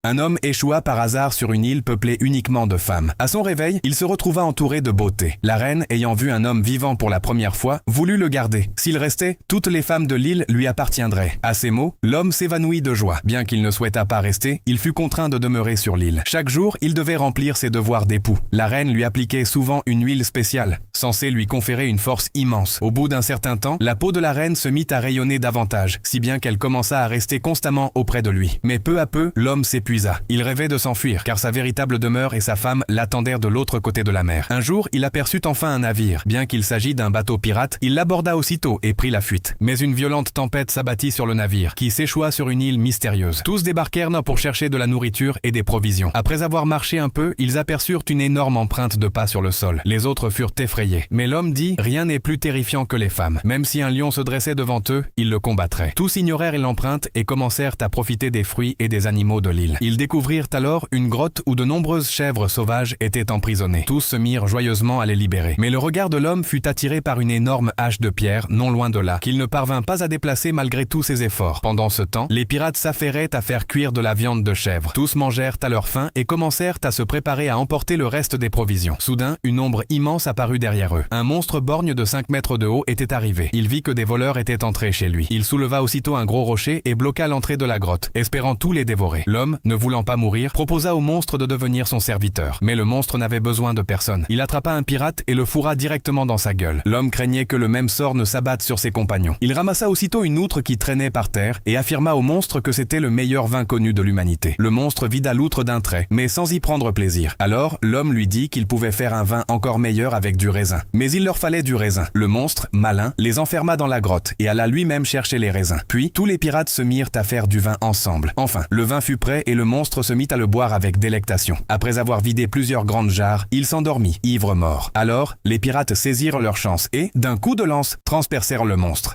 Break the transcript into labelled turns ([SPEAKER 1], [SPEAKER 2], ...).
[SPEAKER 1] Un homme échoua par hasard sur une île peuplée uniquement de femmes. À son réveil, il se retrouva entouré de beauté. La reine, ayant vu un homme vivant pour la première fois, voulut le garder. S'il restait, toutes les femmes de l'île lui appartiendraient. À ces mots, l'homme s'évanouit de joie. Bien qu'il ne souhaitât pas rester, il fut contraint de demeurer sur l'île. Chaque jour, il devait remplir ses devoirs d'époux. La reine lui appliquait souvent une huile spéciale, censée lui conférer une force immense. Au bout d'un certain temps, la peau de la reine se mit à rayonner davantage, si bien qu'elle commença à rester constamment auprès de lui. Mais peu à peu, l'homme s'épuisa. Il rêvait de s'enfuir, car sa véritable demeure et sa femme l'attendèrent de l'autre côté de la mer. Un jour, il aperçut enfin un navire. Bien qu'il s'agît d'un bateau pirate, il l'aborda aussitôt et prit la fuite. Mais une violente tempête s'abattit sur le navire, qui s'échoua sur une île mystérieuse. Tous débarquèrent pour chercher de la nourriture et des provisions. Après avoir marché un peu, ils aperçurent une énorme empreinte de pas sur le sol. Les autres furent effrayés. Mais l'homme dit « Rien n'est plus terrifiant que les femmes. Même si un lion se dressait devant eux, ils le combattraient. » Tous ignorèrent l'empreinte et commencèrent à profiter des fruits et des animaux de l'île. Ils découvrirent alors une grotte où de nombreuses chèvres sauvages étaient emprisonnées. Tous se mirent joyeusement à les libérer. Mais le regard de l'homme fut attiré par une énorme hache de pierre non loin de là, qu'il ne parvint pas à déplacer malgré tous ses efforts. Pendant ce temps, les pirates s'affairaient à faire cuire de la viande de chèvre. Tous mangèrent à leur faim et commencèrent à se préparer à emporter le reste des provisions. Soudain, une ombre immense apparut derrière eux. Un monstre borgne de 5 mètres de haut était arrivé. Il vit que des voleurs étaient entrés chez lui. Il souleva aussitôt un gros rocher et bloqua l'entrée de la grotte, espérant tous les dévorer. L'homme, ne voulant pas mourir, proposa au monstre de devenir son serviteur. Mais le monstre n'avait besoin de personne. Il attrapa un pirate et le fourra directement dans sa gueule. L'homme craignait que le même sort ne s'abatte sur ses compagnons. Il ramassa aussitôt une outre qui traînait par terre et affirma au monstre que c'était le meilleur vin connu de l'humanité. Le monstre vida l'outre d'un trait, mais sans y prendre plaisir. Alors, l'homme lui dit qu'il pouvait faire un vin encore meilleur avec du raisin. Mais il leur fallait du raisin. Le monstre, malin, les enferma dans la grotte et alla lui-même chercher les raisins. Puis, tous les pirates se mirent à faire du vin ensemble. Enfin, le vin fut prêt et le monstre se mit à le boire avec délectation. Après avoir vidé plusieurs grandes jarres, il s'endormit, ivre mort. Alors, les pirates saisirent leur chance et, d'un coup de lance, transpercèrent le monstre.